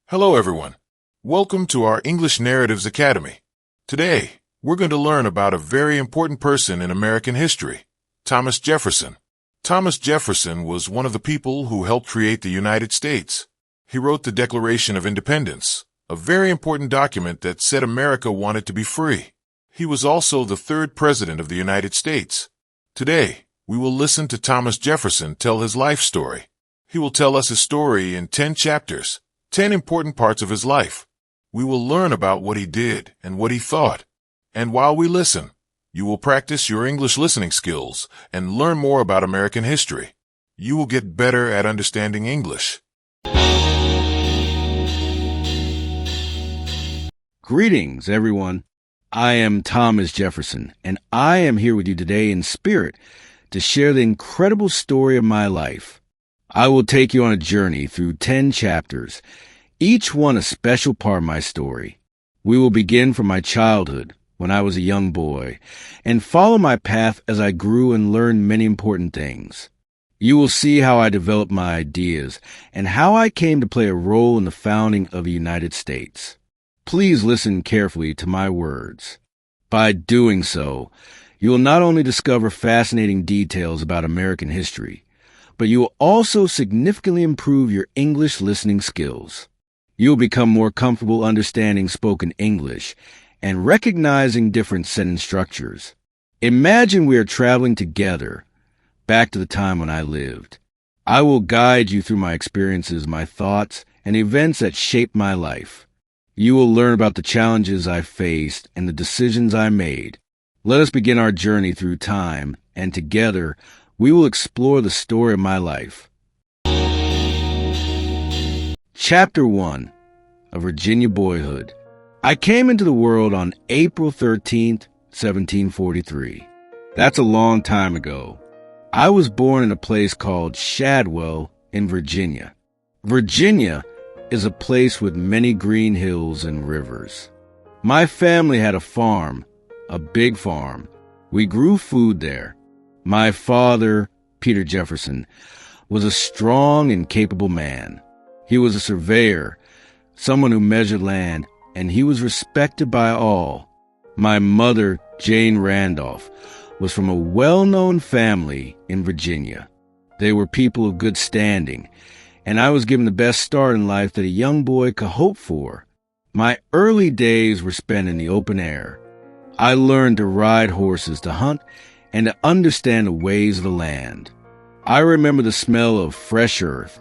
Hello, everyone. Welcome to our English Narratives Academy. Today, we're going to learn about a very important person in American history, Thomas Jefferson. Thomas Jefferson was one of the people who helped create the United States. He wrote the Declaration of Independence, a very important document that said America wanted to be free. He was also the third president of the United States. Today, we will listen to Thomas Jefferson tell his life story. He will tell us his story in 10 chapters, 10 important parts of his life. We will learn about what he did and what he thought. And while we listen, you will practice your English listening skills and learn more about American history. You will get better at understanding English. Greetings, everyone. I am Thomas Jefferson, and I am here with you today in spirit to share the incredible story of my life. I will take you on a journey through 10 chapters, each one a special part of my story. We will begin from my childhood, when I was a young boy, and follow my path as I grew and learned many important things. You will see how I developed my ideas and how I came to play a role in the founding of the United States. Please listen carefully to my words. By doing so, you will not only discover fascinating details about American history, but you will also significantly improve your English listening skills. You will become more comfortable understanding spoken English and recognizing different sentence structures. Imagine we are traveling together back to the time when I lived. I will guide you through my experiences, my thoughts, and events that shaped my life. You will learn about the challenges I faced and the decisions I made. Let us begin our journey through time, and together we will explore the story of my life. Chapter 1. A Virginia Boyhood. I came into the world on April 13th, 1743. That's a long time ago. I was born in a place called Shadwell in Virginia. Virginia is a place with many green hills and rivers. My family had a farm, a big farm. We grew food there. My father, Peter Jefferson, was a strong and capable man. He was a surveyor, someone who measured land, and he was respected by all. My mother, Jane Randolph, was from a well-known family in Virginia. They were people of good standing, and I was given the best start in life that a young boy could hope for. My early days were spent in the open air. I learned to ride horses, to hunt, and to understand the ways of the land. I remember the smell of fresh earth,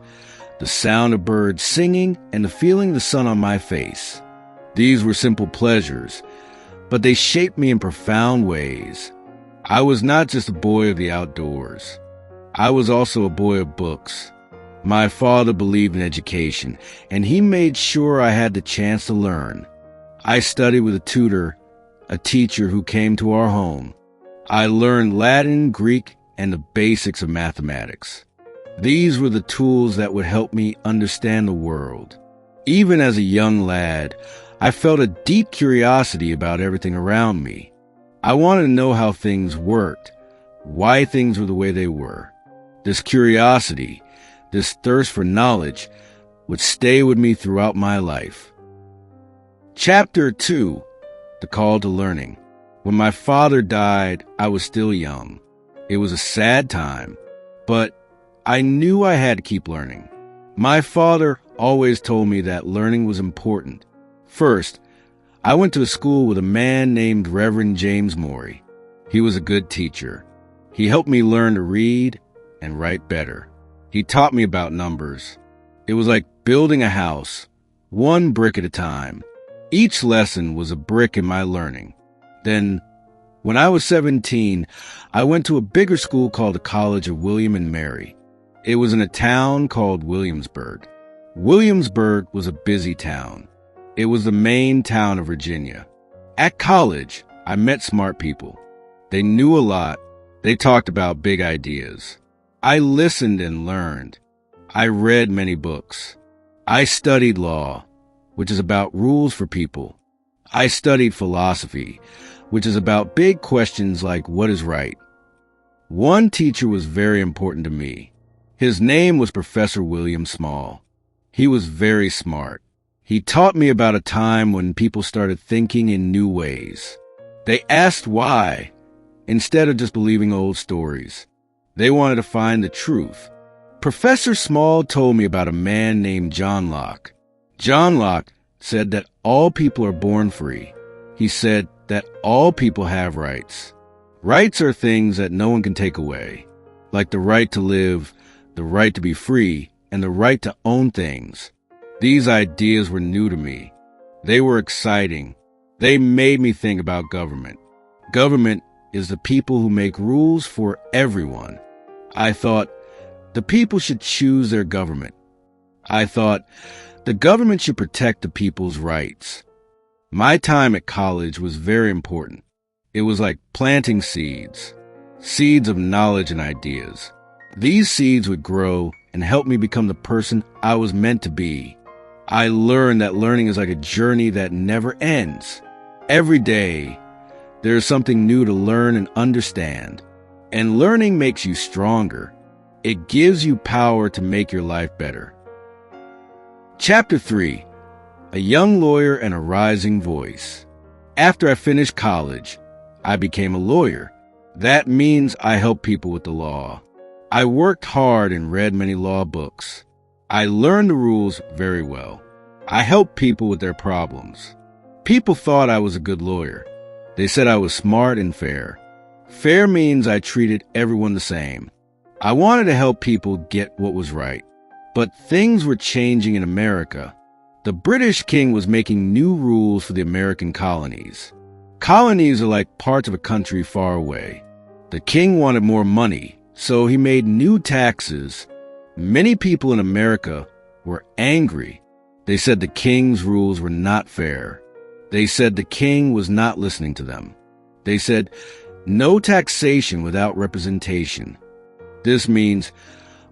the sound of birds singing, and the feeling of the sun on my face. These were simple pleasures, but they shaped me in profound ways. I was not just a boy of the outdoors. I was also a boy of books. My father believed in education, and he made sure I had the chance to learn. I studied with a tutor, a teacher who came to our home. I learned Latin, Greek, and the basics of mathematics. These were the tools that would help me understand the world. Even as a young lad, I felt a deep curiosity about everything around me. I wanted to know how things worked, why things were the way they were. This curiosity, this thirst for knowledge, would stay with me throughout my life. Chapter 2. The Call to Learning. When my father died, I was still young. It was a sad time, but I knew I had to keep learning. My father always told me that learning was important. First, I went to a school with a man named Reverend James Morey. He was a good teacher. He helped me learn to read and write better. He taught me about numbers. It was like building a house, one brick at a time. Each lesson was a brick in my learning. Then, when I was 17, I went to a bigger school called the College of William and Mary. It was in a town called Williamsburg. Williamsburg was a busy town. It was the main town of Virginia. At college, I met smart people. They knew a lot. They talked about big ideas. I listened and learned. I read many books. I studied law, which is about rules for people. I studied philosophy, which is about big questions like what is right. One teacher was very important to me. His name was Professor William Small. He was very smart. He taught me about a time when people started thinking in new ways. They asked why, instead of just believing old stories. They wanted to find the truth. Professor Small told me about a man named John Locke. John Locke said that all people are born free. He said that all people have rights. Rights are things that no one can take away, like the right to live, the right to be free, and the right to own things. These ideas were new to me. They were exciting. They made me think about government. Government is the people who make rules for everyone. I thought the people should choose their government. I thought the government should protect the people's rights. My time at college was very important. It was like planting seeds of knowledge and ideas. These seeds would grow and help me become the person I was meant to be. I learned that learning is like a journey that never ends. Every day, there is something new to learn and understand. And learning makes you stronger. It gives you power to make your life better. Chapter 3. A Young Lawyer and a Rising Voice. After I finished college, I became a lawyer. That means I help people with the law. I worked hard and read many law books. I learned the rules very well. I helped people with their problems. People thought I was a good lawyer. They said I was smart and fair. Fair means I treated everyone the same. I wanted to help people get what was right. But things were changing in America. The British king was making new rules for the American colonies. Colonies are like parts of a country far away. The king wanted more money, so he made new taxes. Many people in America were angry. They said the king's rules were not fair. They said the king was not listening to them. They said, no taxation without representation. This means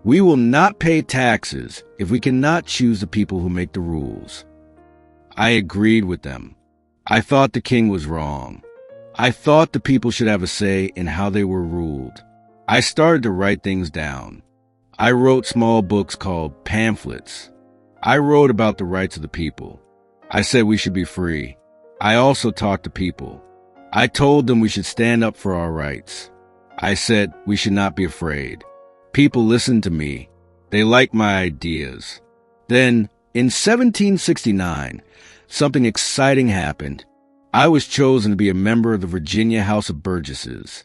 we will not pay taxes if we cannot choose the people who make the rules. I agreed with them. I thought the king was wrong. I thought the people should have a say in how they were ruled. I started to write things down. I wrote small books called pamphlets. I wrote about the rights of the people. I said we should be free. I also talked to people. I told them we should stand up for our rights. I said we should not be afraid. People listened to me. They liked my ideas. Then, in 1769, something exciting happened. I was chosen to be a member of the Virginia House of Burgesses.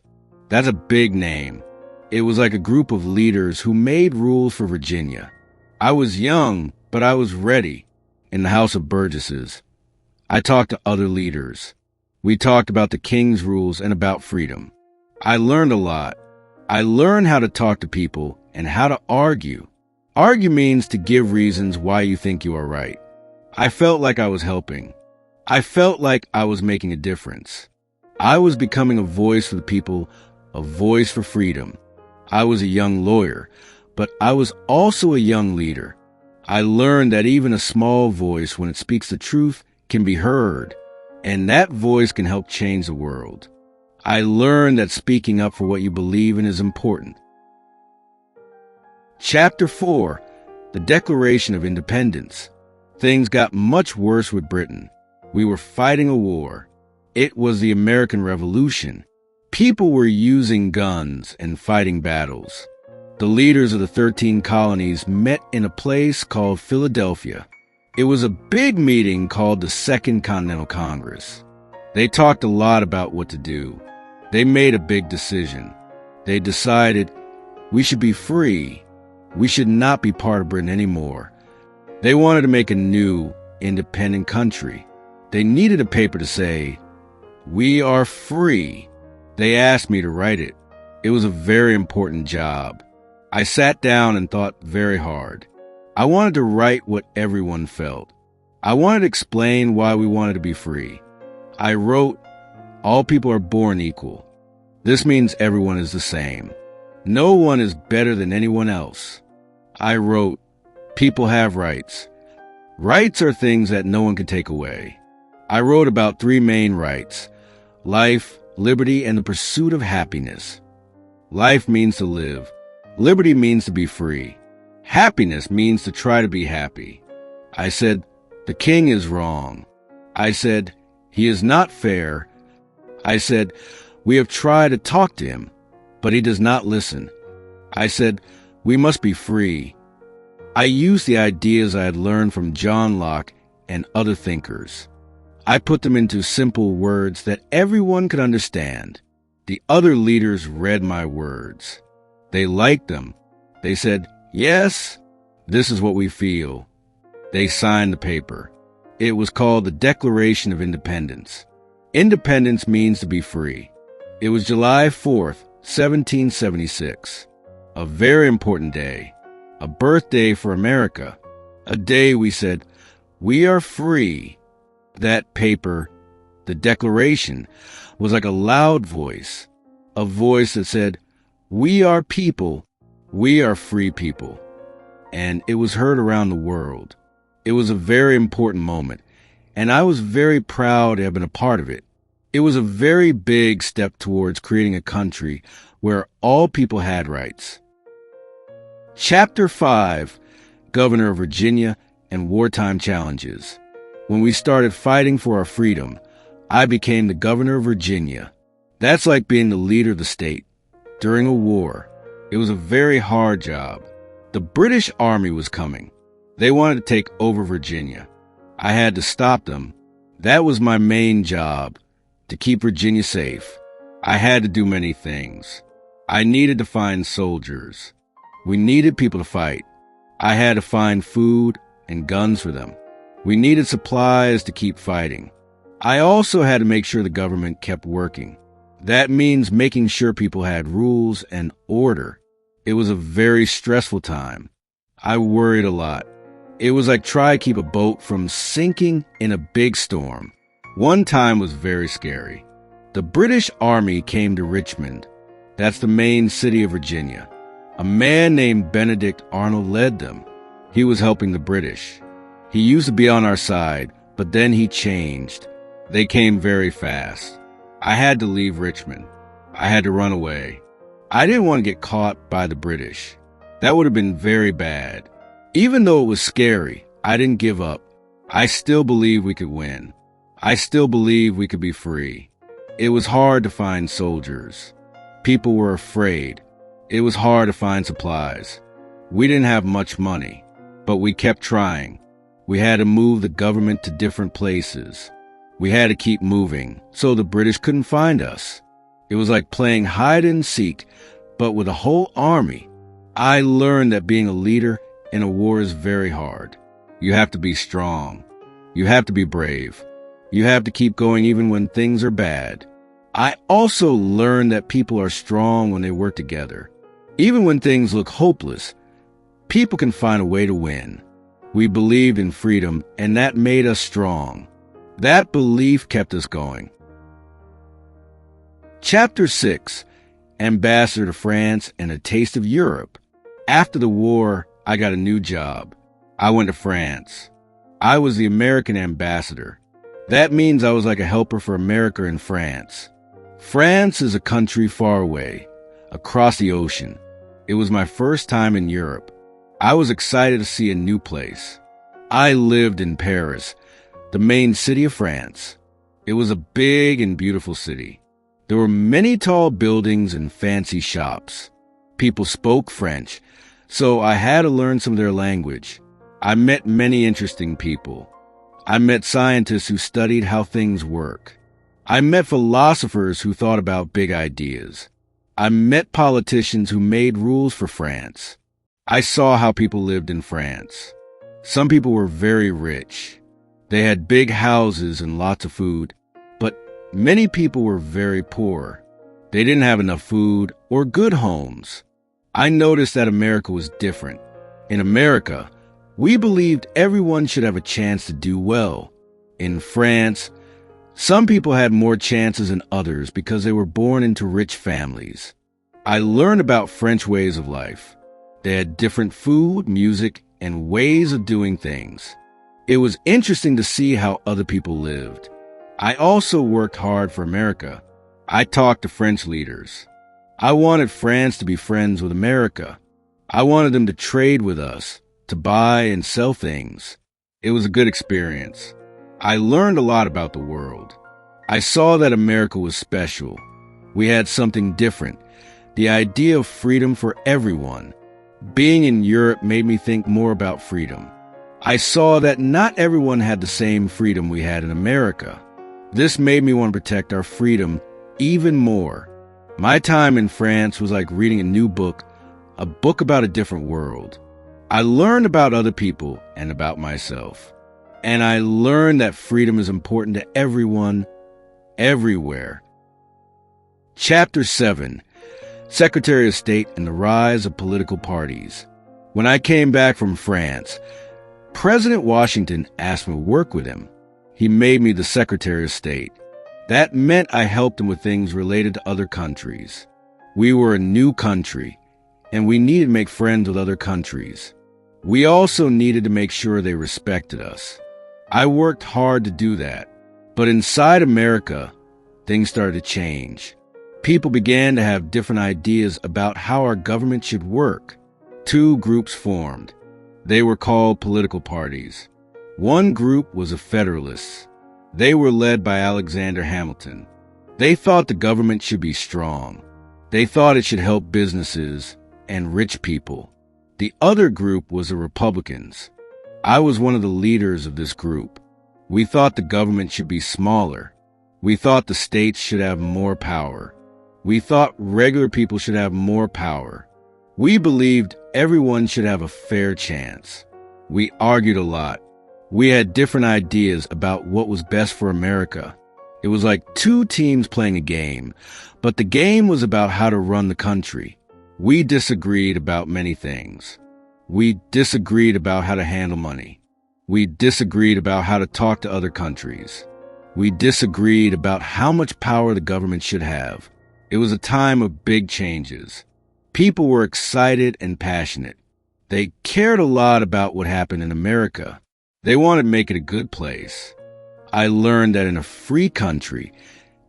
That's a big name. It was like a group of leaders who made rules for Virginia. I was young, but I was ready. In the House of Burgesses, I talked to other leaders. We talked about the king's rules and about freedom. I learned a lot. I learned how to talk to people and how to argue. Argue means to give reasons why you think you are right. I felt like I was helping. I felt like I was making a difference. I was becoming a voice for the people, a voice for freedom. I was a young lawyer, but I was also a young leader. I learned that even a small voice, when it speaks the truth, can be heard, and that voice can help change the world. I learned that speaking up for what you believe in is important. Chapter 4. The Declaration of Independence. Things got much worse with Britain. We were fighting a war. It was the American Revolution. People were using guns and fighting battles. The leaders of the 13 colonies met in a place called Philadelphia. It was a big meeting called the Second Continental Congress. They talked a lot about what to do. They made a big decision. They decided we should be free. We should not be part of Britain anymore. They wanted to make a new, independent country. They needed a paper to say, "We are free." They asked me to write it. It was a very important job. I sat down and thought very hard. I wanted to write what everyone felt. I wanted to explain why we wanted to be free. I wrote, all people are born equal. This means everyone is the same. No one is better than anyone else. I wrote, people have rights. Rights are things that no one can take away. I wrote about 3 main rights: life, liberty, and the pursuit of happiness. Life means to live. Liberty means to be free. Happiness means to try to be happy. I said, "The king is wrong." I said, "He is not fair." I said, "We have tried to talk to him, but he does not listen." I said, "We must be free." I used the ideas I had learned from John Locke and other thinkers. I put them into simple words that everyone could understand. The other leaders read my words. They liked them. They said, "Yes, this is what we feel." They signed the paper. It was called the Declaration of Independence. Independence means to be free. It was July 4th, 1776. A very important day. A birthday for America. A day we said, "We are free." That paper, the Declaration, was like a loud voice. A voice that said, "We are people. We are free people." And it was heard around the world. It was a very important moment, and I was very proud to have been a part of it. It was a very big step towards creating a country where all people had rights. Chapter 5, Governor of Virginia and Wartime Challenges. When we started fighting for our freedom, I became the governor of Virginia. That's like being the leader of the state. During a war, it was a very hard job. The British Army was coming. They wanted to take over Virginia. I had to stop them. That was my main job, to keep Virginia safe. I had to do many things. I needed to find soldiers. We needed people to fight. I had to find food and guns for them. We needed supplies to keep fighting. I also had to make sure the government kept working. That means making sure people had rules and order. It was a very stressful time. I worried a lot. It was like trying to keep a boat from sinking in a big storm. One time was very scary. The British Army came to Richmond. That's the main city of Virginia. A man named Benedict Arnold led them. He was helping the British. He used to be on our side, but then he changed. They came very fast. I had to leave Richmond. I had to run away. I didn't want to get caught by the British. That would have been very bad. Even though it was scary, I didn't give up. I still believed we could win. I still believed we could be free. It was hard to find soldiers. People were afraid. It was hard to find supplies. We didn't have much money, but we kept trying. We had to move the government to different places. We had to keep moving so the British couldn't find us. It was like playing hide and seek, but with a whole army. I learned that being a leader in a war is very hard. You have to be strong. You have to be brave. You have to keep going even when things are bad. I also learned that people are strong when they work together. Even when things look hopeless, people can find a way to win. We believed in freedom, and that made us strong. That belief kept us going. Chapter 6, Ambassador to France and a Taste of Europe. After the war, I got a new job. I went to France. I was the American ambassador. That means I was like a helper for America in France. France is a country far away, across the ocean. It was my first time in Europe. I was excited to see a new place. I lived in Paris, the main city of France. It was a big and beautiful city. There were many tall buildings and fancy shops. People spoke French, so I had to learn some of their language. I met many interesting people. I met scientists who studied how things work. I met philosophers who thought about big ideas. I met politicians who made rules for France. I saw how people lived in France. Some people were very rich. They had big houses and lots of food, but many people were very poor. They didn't have enough food or good homes. I noticed that America was different. In America, we believed everyone should have a chance to do well. In France, some people had more chances than others because they were born into rich families. I learned about French ways of life. They had different food, music, and ways of doing things. It was interesting to see how other people lived. I also worked hard for America. I talked to French leaders. I wanted France to be friends with America. I wanted them to trade with us, to buy and sell things. It was a good experience. I learned a lot about the world. I saw that America was special. We had something different. The idea of freedom for everyone. Being in Europe made me think more about freedom. I saw that not everyone had the same freedom we had in America. This made me want to protect our freedom even more. My time in France was like reading a new book, a book about a different world. I learned about other people and about myself. And I learned that freedom is important to everyone, everywhere. Chapter 7. Secretary of State and the Rise of Political Parties. When I came back from France, President Washington asked me to work with him. He made me the Secretary of State. That meant I helped him with things related to other countries. We were a new country, and we needed to make friends with other countries. We also needed to make sure they respected us. I worked hard to do that. But inside America, things started to change. People began to have different ideas about how our government should work. Two groups formed. They were called political parties. One group was the Federalists. They were led by Alexander Hamilton. They thought the government should be strong. They thought it should help businesses and rich people. The other group was the Republicans. I was one of the leaders of this group. We thought the government should be smaller. We thought the states should have more power. We thought regular people should have more power. We believed everyone should have a fair chance. We argued a lot. We had different ideas about what was best for America. It was like two teams playing a game, but the game was about how to run the country. We disagreed about many things. We disagreed about how to handle money. We disagreed about how to talk to other countries. We disagreed about how much power the government should have. It was a time of big changes. People were excited and passionate. They cared a lot about what happened in America. They wanted to make it a good place. I learned that in a free country,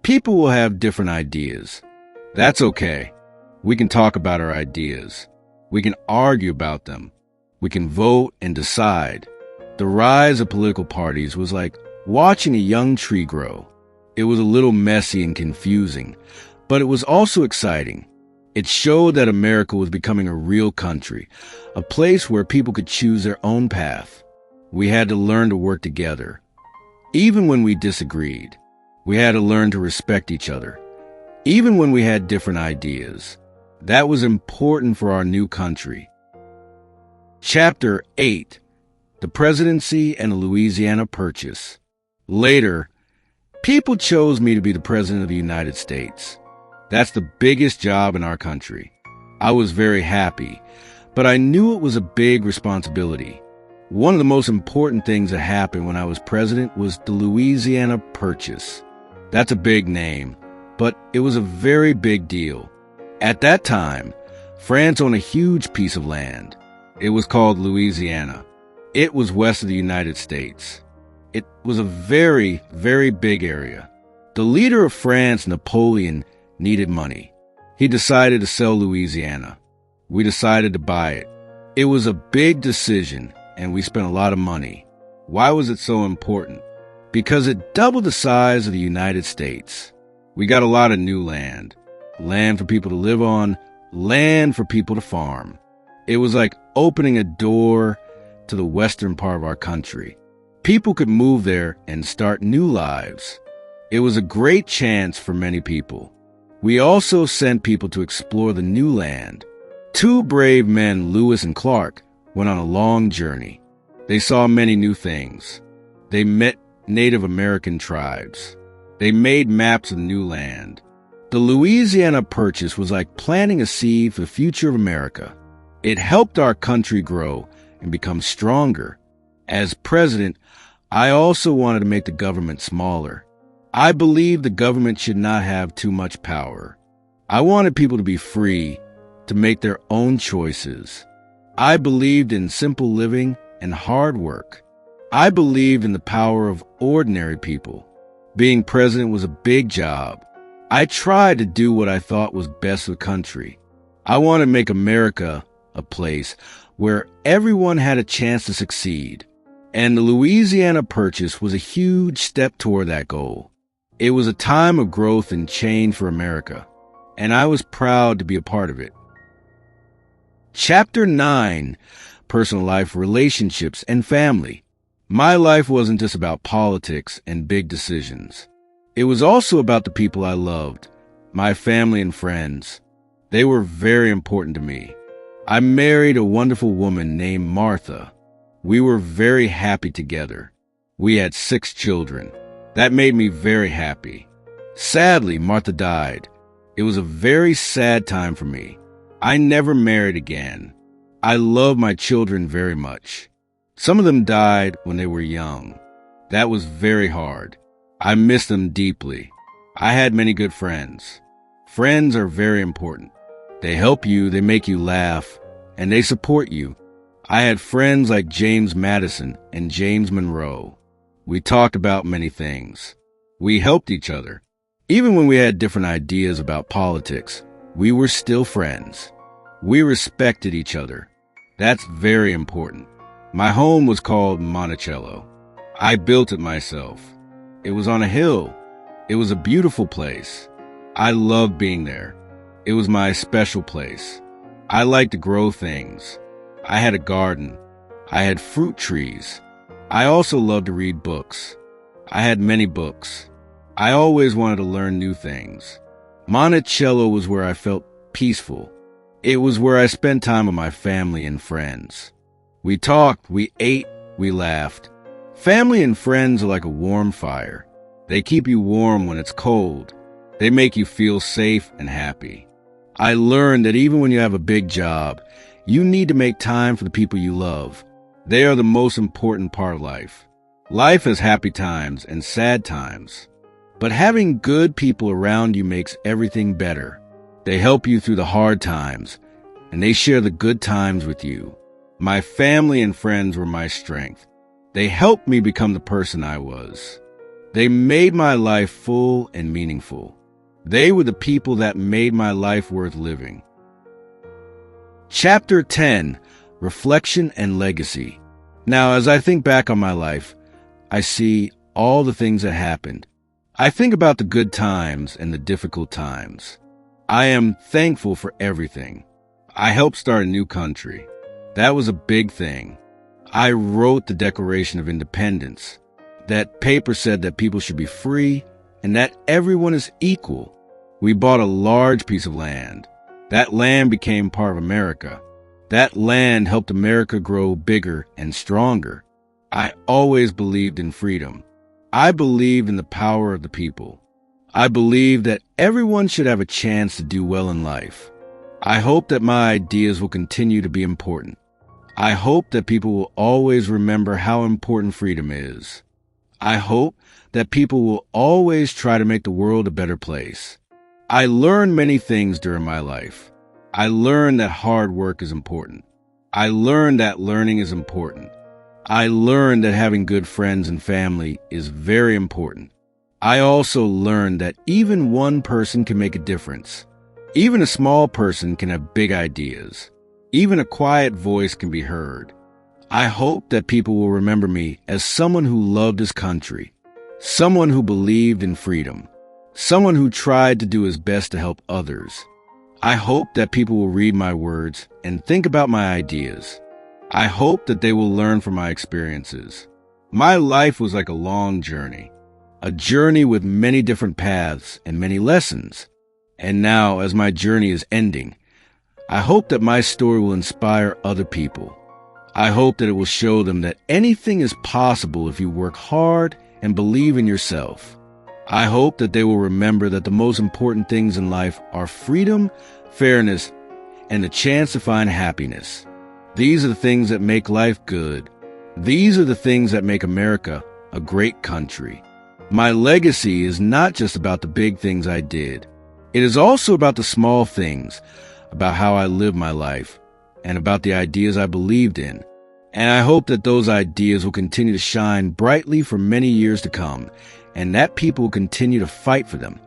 people will have different ideas. That's okay. We can talk about our ideas. We can argue about them. We can vote and decide. The rise of political parties was like watching a young tree grow. It was a little messy and confusing, but it was also exciting. It showed that America was becoming a real country, a place where people could choose their own path. We had to learn to work together. Even when we disagreed, we had to learn to respect each other. Even when we had different ideas, that was important for our new country. Chapter 8. The Presidency and the Louisiana Purchase. Later, people chose me to be the President of the United States. That's the biggest job in our country. I was very happy, but I knew it was a big responsibility. One of the most important things that happened when I was president was the Louisiana Purchase. That's a big name, but it was a very big deal. At that time, France owned a huge piece of land. It was called Louisiana. It was west of the United States. It was a very, very big area. The leader of France, Napoleon, needed money. He decided to sell Louisiana. We decided to buy it. It was a big decision, and we spent a lot of money. Why was it so important? Because it doubled the size of the United States. We got a lot of new land. Land for people to live on, land for people to farm. It was like opening a door to the western part of our country. People could move there and start new lives. It was a great chance for many people. We also sent people to explore the new land. Two brave men, Lewis and Clark, went on a long journey. They saw many new things. They met Native American tribes. They made maps of the new land. The Louisiana Purchase was like planting a seed for the future of America. It helped our country grow and become stronger. As president, I also wanted to make the government smaller. I believed the government should not have too much power. I wanted people to be free to make their own choices. I believed in simple living and hard work. I believed in the power of ordinary people. Being president was a big job. I tried to do what I thought was best for the country. I wanted to make America a place where everyone had a chance to succeed. And the Louisiana Purchase was a huge step toward that goal. It was a time of growth and change for America, and I was proud to be a part of it. Chapter 9, Personal Life, Relationships, and Family. My life wasn't just about politics and big decisions. It was also about the people I loved, my family and friends. They were very important to me. I married a wonderful woman named Martha. We were very happy together. We had 6 children. That made me very happy. Sadly, Martha died. It was a very sad time for me. I never married again. I love my children very much. Some of them died when they were young. That was very hard. I miss them deeply. I had many good friends. Friends are very important. They help you, they make you laugh, and they support you. I had friends like James Madison and James Monroe. We talked about many things. We helped each other. Even when we had different ideas about politics, we were still friends. We respected each other. That's very important. My home was called Monticello. I built it myself. It was on a hill. It was a beautiful place. I loved being there. It was my special place. I liked to grow things. I had a garden. I had fruit trees. I also loved to read books. I had many books. I always wanted to learn new things. Monticello was where I felt peaceful. It was where I spent time with my family and friends. We talked, we ate, we laughed. Family and friends are like a warm fire. They keep you warm when it's cold. They make you feel safe and happy. I learned that even when you have a big job, you need to make time for the people you love. They are the most important part of life. Life has happy times and sad times. But having good people around you makes everything better. They help you through the hard times, and they share the good times with you. My family and friends were my strength. They helped me become the person I was. They made my life full and meaningful. They were the people that made my life worth living. Chapter 10, Reflection and Legacy. Now, as I think back on my life, I see all the things that happened. I think about the good times and the difficult times. I am thankful for everything. I helped start a new country. That was a big thing. I wrote the Declaration of Independence. That paper said that people should be free and that everyone is equal. We bought a large piece of land. That land became part of America. That land helped America grow bigger and stronger. I always believed in freedom. I believed in the power of the people. I believe that everyone should have a chance to do well in life. I hope that my ideas will continue to be important. I hope that people will always remember how important freedom is. I hope that people will always try to make the world a better place. I learned many things during my life. I learned that hard work is important. I learned that learning is important. I learned that having good friends and family is very important. I also learned that even one person can make a difference. Even a small person can have big ideas. Even a quiet voice can be heard. I hope that people will remember me as someone who loved his country, someone who believed in freedom, someone who tried to do his best to help others. I hope that people will read my words and think about my ideas. I hope that they will learn from my experiences. My life was like a long journey, a journey with many different paths and many lessons. And now, as my journey is ending, I hope that my story will inspire other people. I hope that it will show them that anything is possible if you work hard and believe in yourself. I hope that they will remember that the most important things in life are freedom, fairness, and the chance to find happiness. These are the things that make life good. These are the things that make America a great country. My legacy is not just about the big things I did. It is also about the small things, about how I lived my life, and about the ideas I believed in. And I hope that those ideas will continue to shine brightly for many years to come, and that people will continue to fight for them.